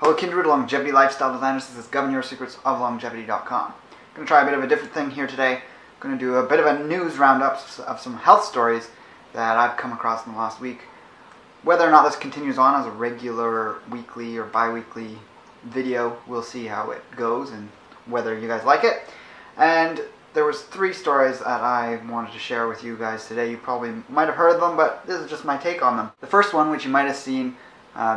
Hello kindred longevity lifestyle designers, this is GovernYourSecretsOfLongevity.com. I'm going to try a bit of a different thing here today. I'm going to do a bit of a news roundup of some health stories that I've come across in the last week. Whether or not this continues on as a regular weekly or bi-weekly video, we'll see how it goes and whether you guys like it. And there was 3 stories that I wanted to share with you guys today. You probably might have heard of them, but this is just my take on them. The first one, which you might have seen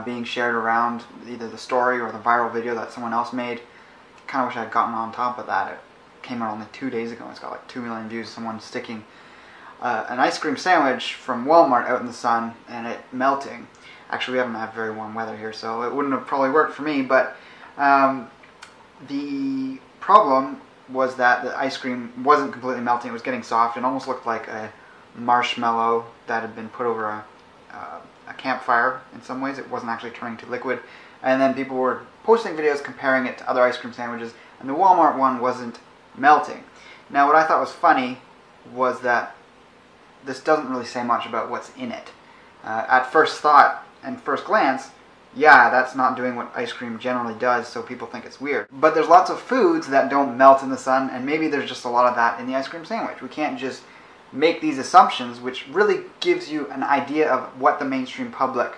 being shared around either the story or the viral video that someone else made. Kind of wish I had gotten on top of that. It came out only 2 days ago. It's got like 2 million views. Someone sticking an ice cream sandwich from Walmart out in the sun and it melting. Actually, we haven't had very warm weather here, so it wouldn't have probably worked for me. But the problem was that the ice cream wasn't completely melting. It was getting soft. It almost looked like a marshmallow that had been put over a campfire in some ways. It wasn't actually turning to liquid. And then people were posting videos comparing it to other ice cream sandwiches, and the Walmart one wasn't melting. Now, what I thought was funny was that this doesn't really say much about what's in it. At first thought and first glance, yeah, that's not doing what ice cream generally does, so people think it's weird. But there's lots of foods that don't melt in the sun, and maybe there's just a lot of that in the ice cream sandwich. We can't just make these assumptions, which really gives you an idea of what the mainstream public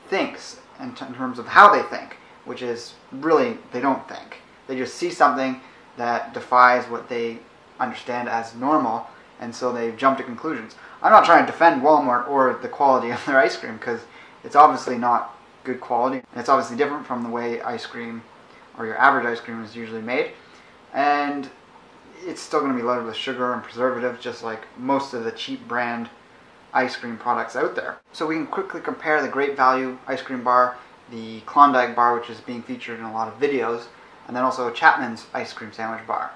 thinks in terms of how they think, which is really they don't think. They just see something that defies what they understand as normal, and so they jump to conclusions. I'm not trying to defend Walmart or the quality of their ice cream, because it's obviously not good quality, and it's obviously different from the way ice cream or your average ice cream is usually made, and it's still going to be loaded with sugar and preservatives, just like most of the cheap brand ice cream products out there. So we can quickly compare the Great Value ice cream bar, the Klondike bar, which is being featured in a lot of videos, and then also Chapman's ice cream sandwich bar.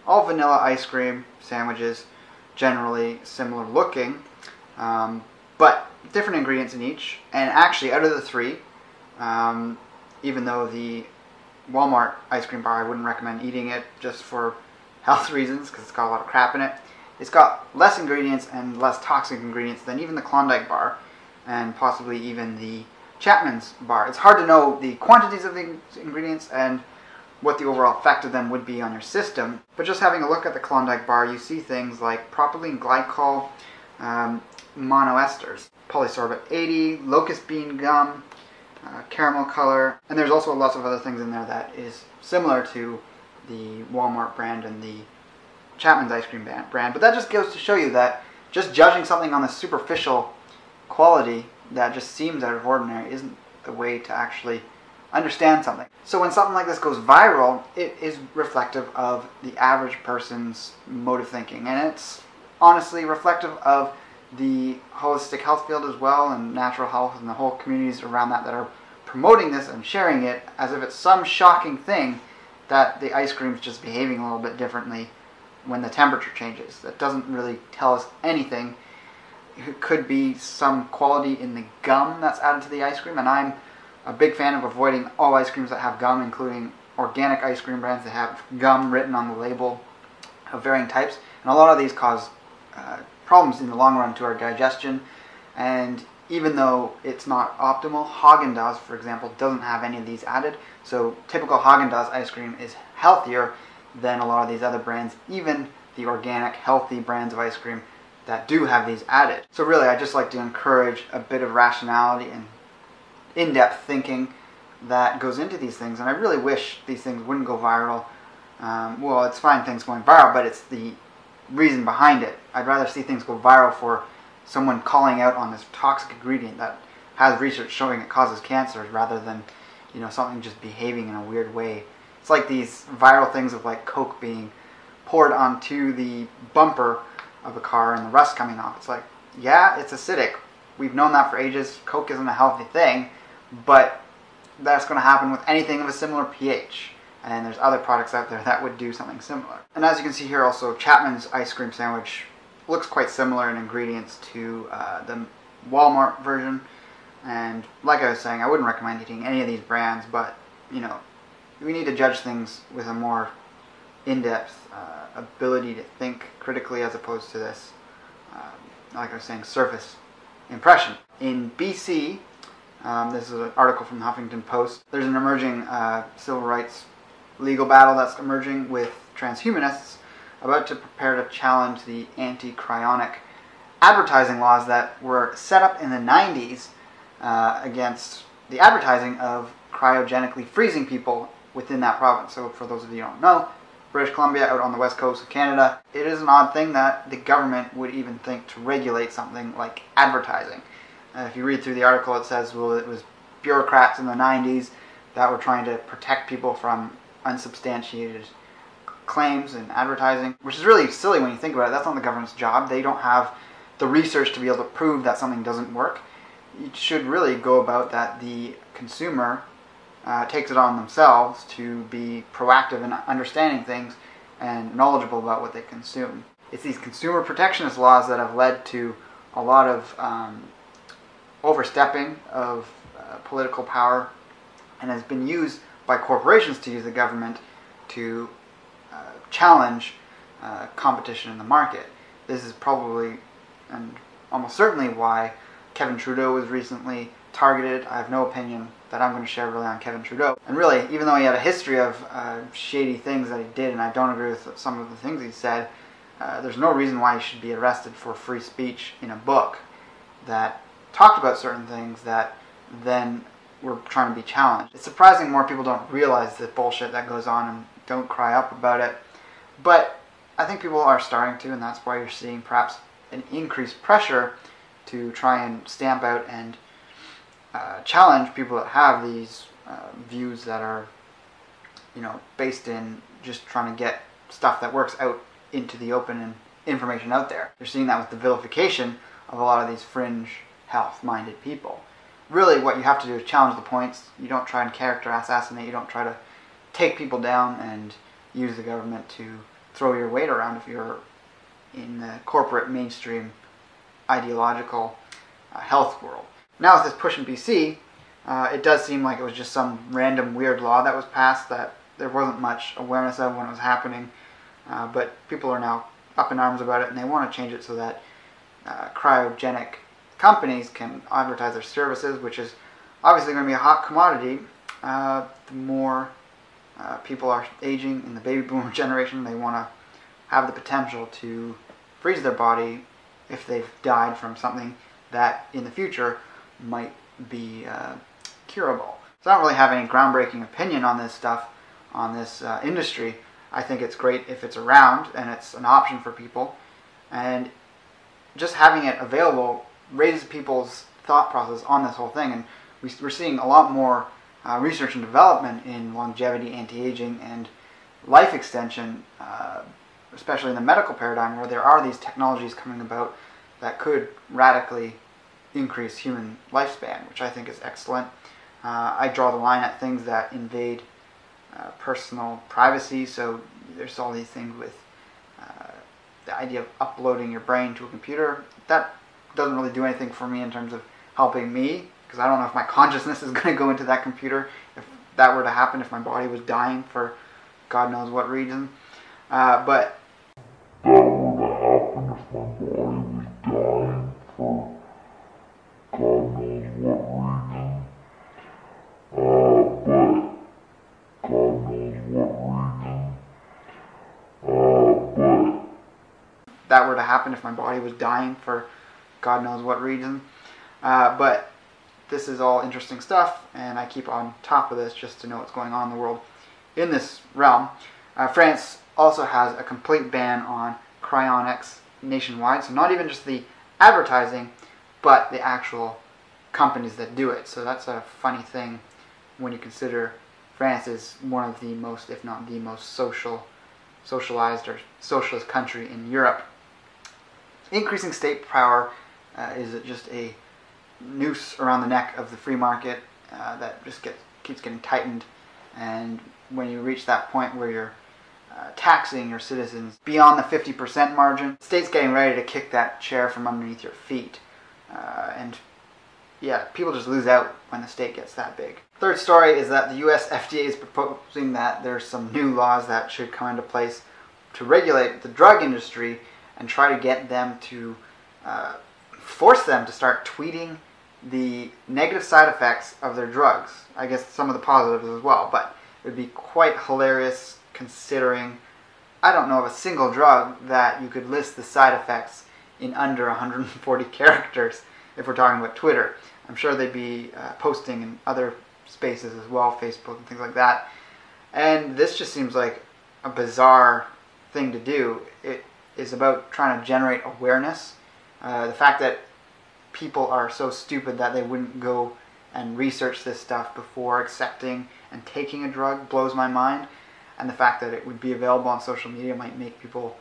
All vanilla ice cream sandwiches, generally similar looking, but different ingredients in each. And actually, out of the 3, even though the Walmart ice cream bar, I wouldn't recommend eating it just for health reasons, because it's got a lot of crap in it. It's got less ingredients and less toxic ingredients than even the Klondike bar, and possibly even the Chapman's bar. It's hard to know the quantities of the ingredients and what the overall effect of them would be on your system, but just having a look at the Klondike bar, you see things like propylene glycol monoesters, polysorbate 80, locust bean gum, caramel color, and there's also lots of other things in there that is similar to the Walmart brand and the Chapman's ice cream brand. But that just goes to show you that just judging something on the superficial quality that just seems out of ordinary isn't the way to actually understand something. So when something like this goes viral, it is reflective of the average person's mode of thinking, and it's honestly reflective of the holistic health field as well, and natural health, and the whole communities around that are promoting this and sharing it as if it's some shocking thing that the ice cream's just behaving a little bit differently when the temperature changes. That doesn't really tell us anything. It could be some quality in the gum that's added to the ice cream, and I'm a big fan of avoiding all ice creams that have gum, including organic ice cream brands that have gum written on the label of varying types. And a lot of these cause problems in the long run to our digestion, and even though it's not optimal, Haagen-Dazs, for example, doesn't have any of these added. So typical Haagen-Dazs ice cream is healthier than a lot of these other brands, even the organic, healthy brands of ice cream that do have these added. So really, I just like to encourage a bit of rationality and in-depth thinking that goes into these things, and I really wish these things wouldn't go viral. Well, it's fine things going viral, but it's the reason behind it. I'd rather see things go viral for someone calling out on this toxic ingredient that has research showing it causes cancer, rather than, you know, something just behaving in a weird way. It's like these viral things of like Coke being poured onto the bumper of a car and the rust coming off. It's like, yeah, it's acidic. We've known that for ages. Coke isn't a healthy thing, but that's going to happen with anything of a similar pH. And there's other products out there that would do something similar. And as you can see here also, Chapman's ice cream sandwich looks quite similar in ingredients to the Walmart version. And like I was saying, I wouldn't recommend eating any of these brands, but, you know, we need to judge things with a more in-depth ability to think critically, as opposed to this, like I was saying, surface impression. In BC, This is an article from the Huffington Post. There's an emerging civil rights legal battle that's emerging with transhumanists about to prepare to challenge the anti-cryonic advertising laws that were set up in the 90s against the advertising of cryogenically freezing people within that province. So for those of you who don't know, British Columbia, out on the west coast of Canada, it is an odd thing that the government would even think to regulate something like advertising. If you read through the article, it says, well, it was bureaucrats in the 90s that were trying to protect people from unsubstantiated claims in advertising, which is really silly when you think about it. That's not the government's job. They don't have the research to be able to prove that something doesn't work. It should really go about that the consumer takes it on themselves to be proactive in understanding things and knowledgeable about what they consume. It's these consumer protectionist laws that have led to a lot of overstepping of political power, and has been used by corporations to use the government to challenge competition in the market. This is probably and almost certainly why Kevin Trudeau was recently targeted. I have no opinion that I'm going to share really on Kevin Trudeau. And really, even though he had a history of shady things that he did, and I don't agree with some of the things he said, there's no reason why he should be arrested for free speech in a book that talked about certain things that then were trying to be challenged. It's surprising more people don't realize the bullshit that goes on and don't cry up about it. But I think people are starting to, and that's why you're seeing perhaps an increased pressure to try and stamp out and challenge people that have these views that are, based in just trying to get stuff that works out into the open and information out there. You're seeing that with the vilification of a lot of these fringe, health-minded people. Really, what you have to do is challenge the points. You don't try and character assassinate. You don't try to take people down and use the government to throw your weight around if you're in the corporate mainstream ideological health world. Now with this push in BC, it does seem like it was just some random weird law that was passed that there wasn't much awareness of when it was happening, but people are now up in arms about it, and they want to change it so that cryogenic companies can advertise their services, which is obviously going to be a hot commodity. The more people are aging in the baby boomer generation, they want to have the potential to freeze their body if they've died from something that in the future might be curable. So I don't really have any groundbreaking opinion on this stuff, on this industry. I think it's great if it's around and it's an option for people, and just having it available raises people's thought process on this whole thing. And we're seeing a lot more research and development in longevity, anti-aging, and life extension, especially in the medical paradigm, where there are these technologies coming about that could radically increase human lifespan, which I think is excellent. I draw the line at things that invade personal privacy. So there's all these things with the idea of uploading your brain to a computer. That doesn't really do anything for me in terms of helping me, because I don't know if my consciousness is going to go into that computer if that were to happen, if my body was dying for God knows what reason. But that were to happen if my body was dying for God knows what reason. That were to happen if my body was dying for God knows what reason. But this is all interesting stuff, and I keep on top of this just to know what's going on in the world in this realm. France also has a complete ban on cryonics nationwide, so not even just the advertising, but the actual companies that do it. So that's a funny thing when you consider France is one of the most, if not the most socialized or socialist country in Europe. Increasing state power is just a noose around the neck of the free market that just keeps getting tightened. And when you reach that point where you're taxing your citizens beyond the 50% margin, the state's getting ready to kick that chair from underneath your feet. And yeah, people just lose out when the state gets that big. Third story is that the US FDA is proposing that there's some new laws that should come into place to regulate the drug industry and try to get them to force them to start tweeting the negative side effects of their drugs. I guess some of the positives as well, but it would be quite hilarious considering I don't know of a single drug that you could list the side effects in under 140 characters if we're talking about Twitter. I'm sure they'd be posting in other spaces as well, Facebook and things like that. And this just seems like a bizarre thing to do. It is about trying to generate awareness. The fact that people are so stupid that they wouldn't go and research this stuff before accepting and taking a drug blows my mind. And the fact that it would be available on social media might make people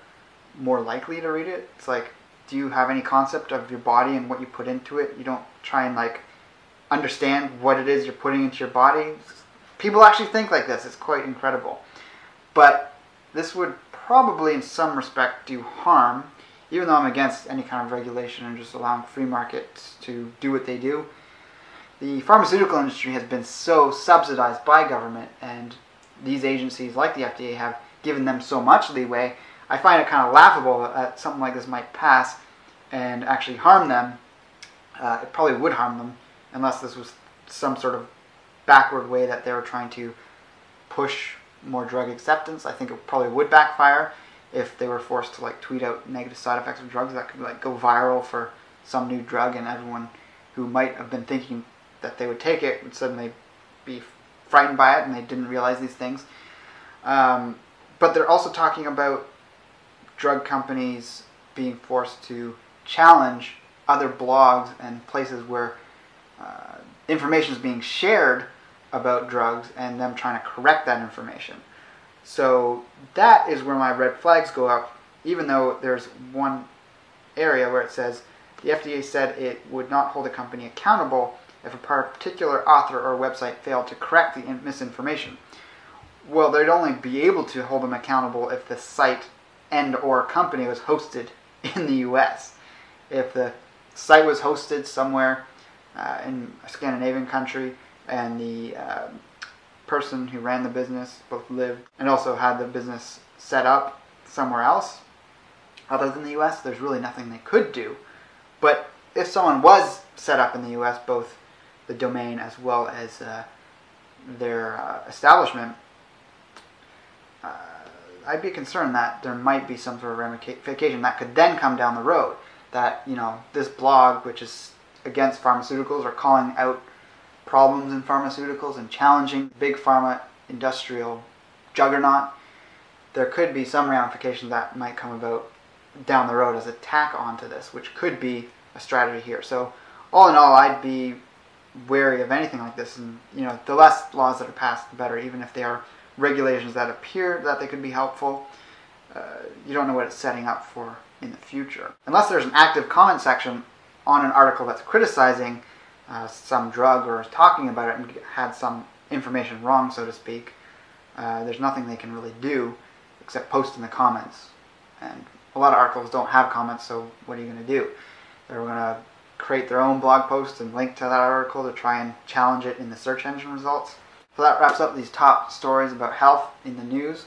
more likely to read it. It's like, do you have any concept of your body and what you put into it? You don't try and like understand what it is you're putting into your body. People actually think like this. It's quite incredible. But this would probably in some respect do harm, even though I'm against any kind of regulation and just allowing free markets to do what they do. The pharmaceutical industry has been so subsidized by government, and these agencies like the FDA have given them so much leeway. I find it kind of laughable that something like this might pass and actually harm them. It probably would harm them unless this was some sort of backward way that they were trying to push more drug acceptance. I think it probably would backfire if they were forced to like tweet out negative side effects of drugs. That could like go viral for some new drug, and everyone who might have been thinking that they would take it would suddenly be frightened by it, and they didn't realize these things. But they're also talking about drug companies being forced to challenge other blogs and places where information is being shared about drugs and them trying to correct that information. So that is where my red flags go up, even though there's one area where it says the FDA said it would not hold a company accountable if a particular author or website failed to correct the misinformation. Well, they'd only be able to hold them accountable if the site and or company was hosted in the US. If the site was hosted somewhere in a Scandinavian country and the person who ran the business both lived and also had the business set up somewhere else other than the US, there's really nothing they could do. But if someone was set up in the US, both the domain as well as their establishment, I'd be concerned that there might be some sort of ramification that could then come down the road. That, you know, this blog, which is against pharmaceuticals or calling out problems in pharmaceuticals and challenging big pharma industrial juggernaut, there could be some ramifications that might come about down the road as a tack onto this, which could be a strategy here. So all in all, I'd be wary of anything like this, and you know, the less laws that are passed, the better. Even if they are regulations that appear that they could be helpful, you don't know what it's setting up for in the future. Unless there's an active comment section on an article that's criticizing some drug or is talking about it and had some information wrong, so to speak, there's nothing they can really do except post in the comments. And a lot of articles don't have comments, so what are you going to do? They're going to create their own blog post and link to that article to try and challenge it in the search engine results. So that wraps up these top stories about health in the news.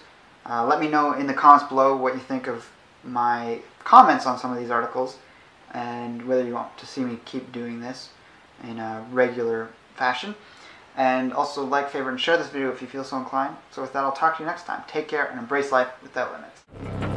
Let me know in the comments below what you think of my comments on some of these articles and whether you want to see me keep doing this in a regular fashion. And also like, favorite, and share this video if you feel so inclined. So with that, I'll talk to you next time. Take care and embrace life without limits.